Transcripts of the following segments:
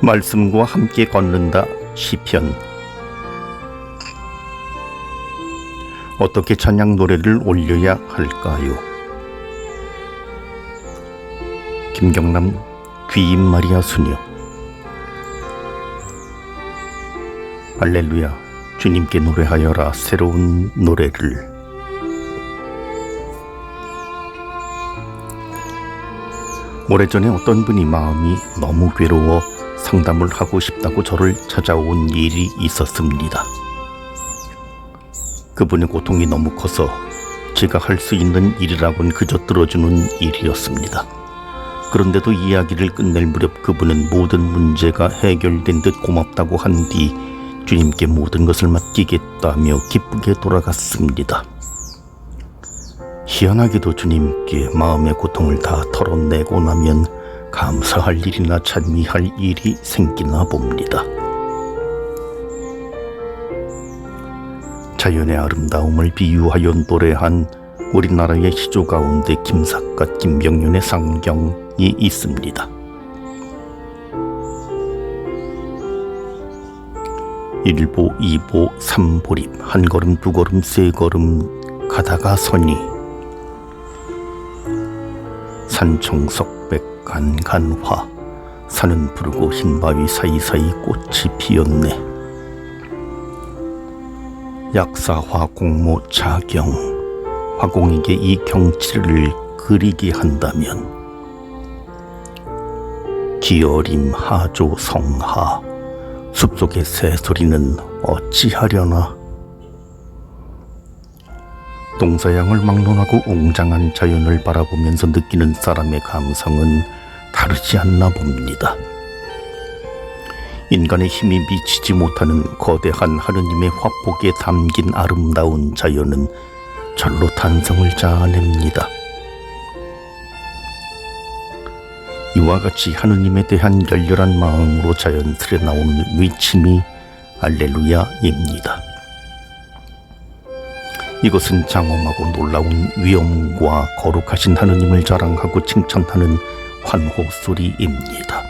말씀과 함께 걷는다 시편. 어떻게 찬양 노래를 올려야 할까요? 김경남 귀인 마리아 수녀. 할렐루야, 주님께 노래하여라 새로운 노래를. 오래전에 어떤 분이 마음이 너무 괴로워 상담을 하고 싶다고 저를 찾아온 일이 있었습니다. 그분의 고통이 너무 커서 제가 할 수 있는 일이라고는 그저 들어주는 일이었습니다. 그런데도 이야기를 끝낼 무렵 그분은 모든 문제가 해결된 듯 고맙다고 한 뒤 주님께 모든 것을 맡기겠다며 기쁘게 돌아갔습니다. 희한하게도 주님께 마음의 고통을 다 털어내고 나면 감사할 일이나 찬미할 일이 생기나 봅니다. 자연의 아름다움을 비유하여 노래한 우리나라의 시조 가운데 김삿갓 김병윤의 상경이 있습니다. 1보, 2보, 3보립, 한 걸음, 두 걸음, 세 걸음 가다가 서니 산청석백 간간화, 산은 푸르고 흰 바위 사이사이 꽃이 피었네. 약사화 공모 자경, 화공에게 이 경치를 그리게 한다면 기어림 하조 성하, 숲속의 새소리는 어찌하려나. 동서양을 막론하고 웅장한 자연을 바라보면서 느끼는 사람의 감성은 다르지 않나 봅니다. 인간의 힘이 미치지 못하는 거대한 하느님의 화폭에 담긴 아름다운 자연은 절로 탄성을 자아냅니다. 이와 같이 하느님에 대한 열렬한 마음으로 자연스레 나오는 위침이 할렐루야입니다. 이것은 장엄하고 놀라운 위엄과 거룩하신 하느님을 자랑하고 칭찬하는 환호 소리입니다.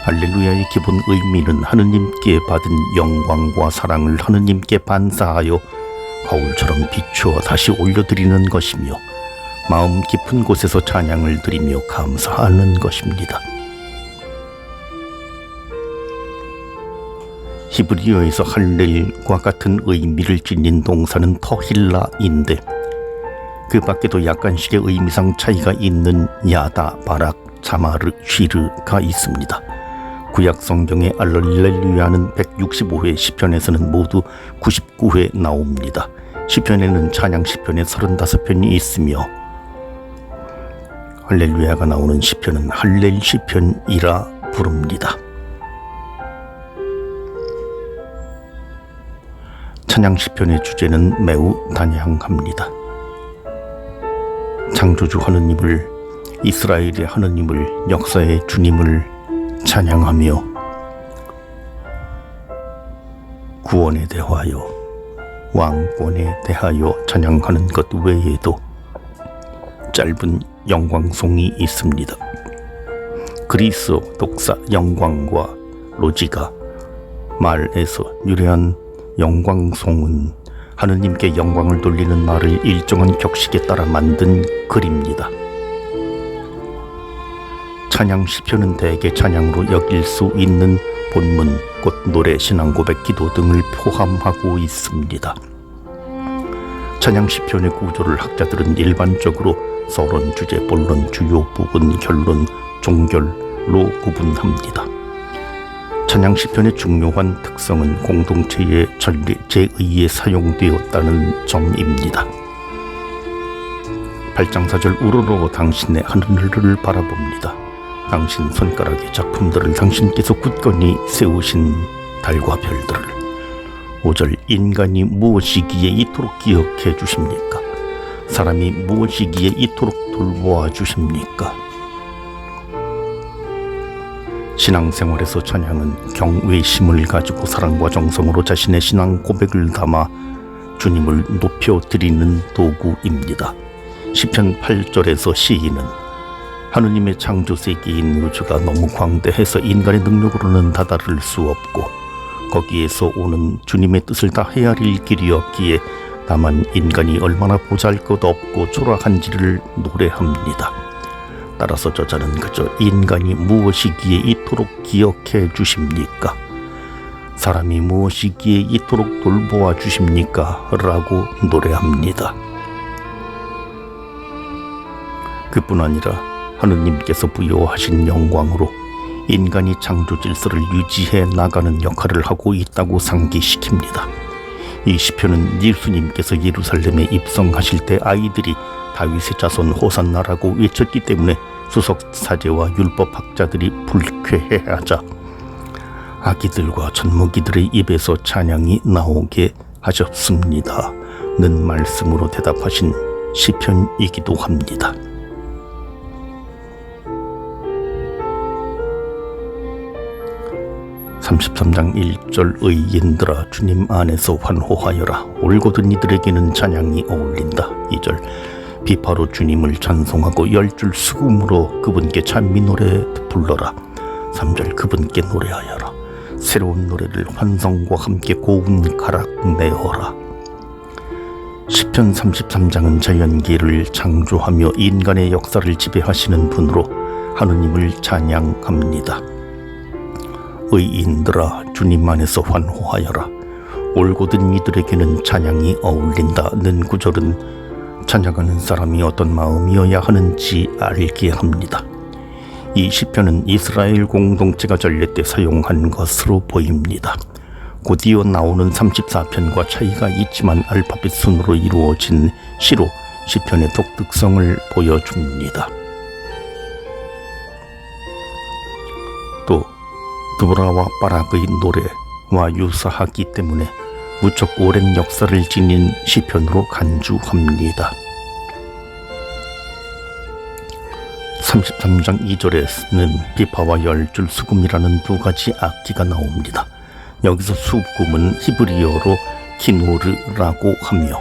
할렐루야의 기본 의미는 하느님께 받은 영광과 사랑을 하느님께 반사하여 거울처럼 비추어 다시 올려드리는 것이며 마음 깊은 곳에서 찬양을 드리며 감사하는 것입니다. 히브리어에서 할렐과 같은 의미를 지닌 동사는 터힐라인데 그 밖에도 약간씩의 의미상 차이가 있는 야다, 바락, 자마르, 쉬르가 있습니다. 구약 성경의 할렐루야는 165회, 시편에서는 모두 99회 나옵니다. 시편에는 찬양 시편에 35편이 있으며 할렐루야가 나오는 시편은 할렐 시편이라 부릅니다. 찬양 시편의 주제는 매우 다양합니다. 창조주 하느님을, 이스라엘의 하느님을, 역사의 주님을 찬양하며 구원에 대하여, 왕권에 대하여 찬양하는 것 외에도 짧은 영광송이 있습니다. 그리스 독사 영광과 로지가 말에서 유래한 영광송은 하느님께 영광을 돌리는 말을 일정한 격식에 따라 만든 글입니다. 찬양 시편은 대개 찬양으로 여길 수 있는 본문, 곧 노래, 신앙 고백, 기도 등을 포함하고 있습니다. 찬양 시편의 구조를 학자들은 일반적으로 서론, 주제, 본론, 주요 부분, 결론, 종결로 구분합니다. 찬양 시편의 중요한 특성은 공동체의 제의에 사용되었다는 점입니다. 8장 4절 우러러 당신의 하늘을 바라봅니다. 당신 손가락의 작품들을 당신께서 굳건히 세우신 달과 별들을. 5절 인간이 무엇이기에 이토록 기억해 주십니까? 사람이 무엇이기에 이토록 돌보아 주십니까? 신앙생활에서 찬양은 경외심을 가지고 사랑과 정성으로 자신의 신앙 고백을 담아 주님을 높여드리는 도구입니다. 시편 8절에서 시인은 하느님의 창조 세계인 우주가 너무 광대해서 인간의 능력으로는 다다를 수 없고 거기에서 오는 주님의 뜻을 다 헤아릴 길이 없기에 다만 인간이 얼마나 보잘것없고 초라한지를 노래합니다. 따라서 저자는 그저 인간이 무엇이기에 이토록 기억해 주십니까? 사람이 무엇이기에 이토록 돌보아 주십니까? 라고 노래합니다. 그뿐 아니라 하느님께서 부여하신 영광으로 인간이 창조 질서를 유지해 나가는 역할을 하고 있다고 상기시킵니다. 이 시편은 예수님께서 예루살렘에 입성하실 때 아이들이 다윗의 자손 호산나라고 외쳤기 때문에 수석 사제와 율법학자들이 불쾌해하자 아기들과 젖먹이들의 입에서 찬양이 나오게 하셨습니다. 는 말씀으로 대답하신 시편이기도 합니다. 33장 1절 의인들아 주님 안에서 환호하여라. 올곧은 이들에게는 찬양이 어울린다. 2절 비파로 주님을 찬송하고 열줄 수금으로 그분께 찬미 노래 불러라. 3절 그분께 노래하여라. 새로운 노래를 환성과 함께 고운 가락 내어라. 시편 33장은 자연계를 창조하며 인간의 역사를 지배하시는 분으로 하느님을 찬양합니다. 의인들아 주님 안에서 환호하여라. 올곧은 이들에게는 찬양이 어울린다는 구절은 찬양하는 사람이 어떤 마음이어야 하는지 알게 합니다. 이 시편은 이스라엘 공동체가 전례 때 사용한 것으로 보입니다. 곧이어 나오는 34편과 차이가 있지만 알파벳 순으로 이루어진 시로 시편의 독특성을 보여줍니다. 또 드보라와 바락의 노래와 유사하기 때문에 무척 오랜 역사를 지닌 시편으로 간주합니다. 33장 2절에는 비파와 열줄 수금이라는 두 가지 악기가 나옵니다. 여기서 수금은 히브리어로 키노르라고 하며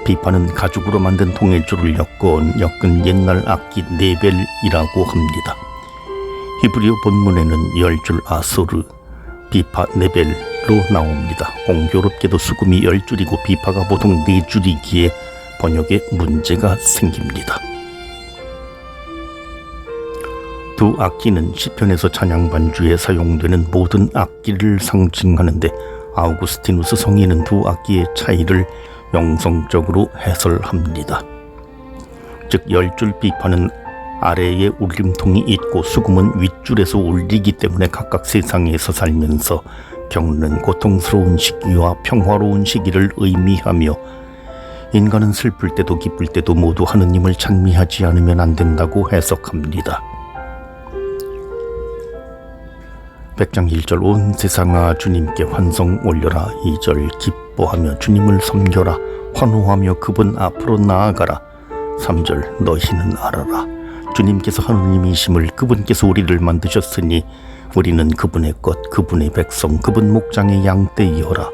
비파는 가죽으로 만든 통일줄을 엮은 옛날 악기 네벨이라고 합니다. 히브리어 본문에는 열줄 아소르, 비파 네벨로 나옵니다. 공교롭게도 수금이 10줄이고 비파가 보통 4줄이기에 번역에 문제가 생깁니다. 두 악기는 시편에서 찬양 반주에 사용되는 모든 악기를 상징하는데 아우구스티누스 성인은 두 악기의 차이를 영성적으로 해설합니다. 즉 10줄 비파는 아래에 울림통이 있고 수금은 윗줄에서 울리기 때문에 각각 세상에서 살면서 겪는 고통스러운 시기와 평화로운 시기를 의미하며 인간은 슬플 때도 기쁠 때도 모두 하느님을 찬미하지 않으면 안 된다고 해석합니다. 100장 1절 온 세상아 주님께 환성 올려라. 2절 기뻐하며 주님을 섬겨라. 환호하며 그분 앞으로 나아가라. 3절 너희는 알아라. 주님께서 하느님이심을 그분께서 우리를 만드셨으니 우리는 그분의 것 그분의 백성 그분 목장의 양떼이어라.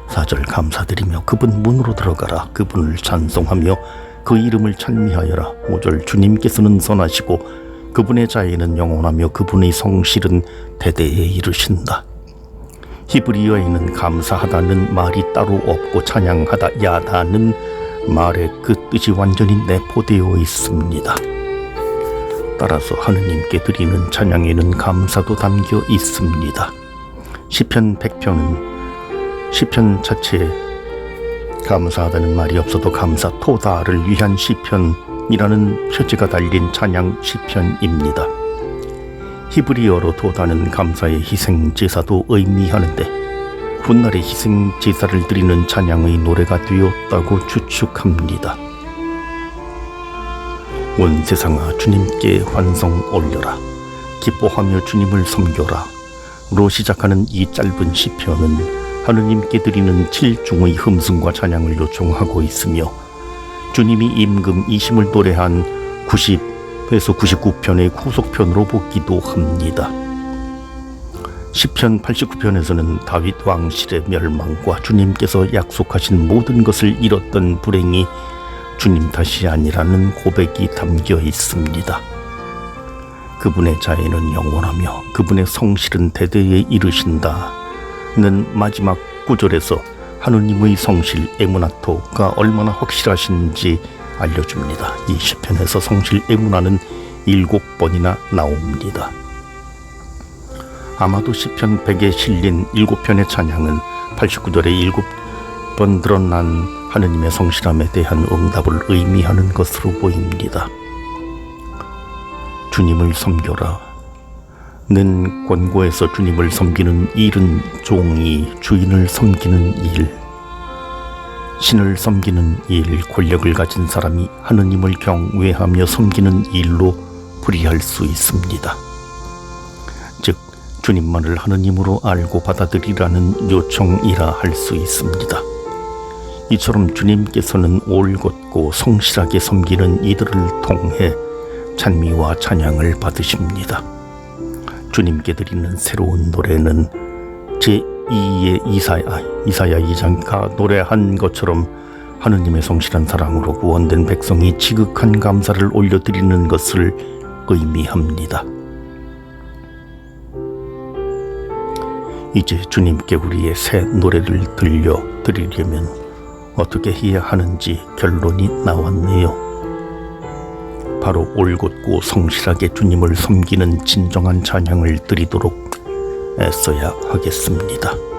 4절 감사드리며 그분 문으로 들어가라. 그분을 찬송하며 그 이름을 찬미하여라. 5절 주님께서는 선하시고 그분의 자애는 영원하며 그분의 성실은 대대에 이르신다. 히브리어에는 감사하다는 말이 따로 없고 찬양하다 야다는 말의 그 뜻이 완전히 내포되어 있습니다. 따라서 하느님께 드리는 찬양에는 감사도 담겨 있습니다. 시편 100편은 시편 자체에 감사하다는 말이 없어도 감사토다를 위한 시편이라는 표지가 달린 찬양 시편입니다. 히브리어로 도다는 감사의 희생제사도 의미하는데 훗날에 희생제사를 드리는 찬양의 노래가 되었다고 추측합니다. 온 세상아 주님께 환성 올려라. 기뻐하며 주님을 섬겨라. 로 시작하는 이 짧은 시편은 하느님께 드리는 7중의 흠승과 찬양을 요청하고 있으며 주님이 임금 이심을 노래한 90에서 99편의 후속편으로 보기도 합니다. 시편 89편에서는 다윗 왕실의 멸망과 주님께서 약속하신 모든 것을 잃었던 불행이 주님 탓이 아니라는 고백이 담겨 있습니다. 그분의 자애는 영원하며 그분의 성실은 대대에 이르신다는 마지막 구절에서 하느님의 성실 에무나토가 얼마나 확실하신지 알려줍니다. 이 시편에서 성실 에무나는 7번이나 나옵니다. 아마도 시편 100에 실린 7편의 찬양은 89절에 7번 드러난 하느님의 성실함에 대한 응답을 의미하는 것으로 보입니다. 주님을 섬겨라. 는 권고에서 주님을 섬기는 일은 종이 주인을 섬기는 일, 신을 섬기는 일, 권력을 가진 사람이 하느님을 경외하며 섬기는 일로 풀이할 수 있습니다. 즉 주님만을 하느님으로 알고 받아들이라는 요청이라 할 수 있습니다. 이처럼 주님께서는 올곧고 성실하게 섬기는 이들을 통해 찬미와 찬양을 받으십니다. 주님께 드리는 새로운 노래는 제2의 이사야 2장가 노래한 것처럼 하느님의 성실한 사랑으로 구원된 백성이 지극한 감사를 올려드리는 것을 의미합니다. 이제 주님께 우리의 새 노래를 들려드리려면 어떻게 해야 하는지 결론이 나왔네요. 바로 올곧고 성실하게 주님을 섬기는 진정한 찬양을 드리도록 애써야 하겠습니다.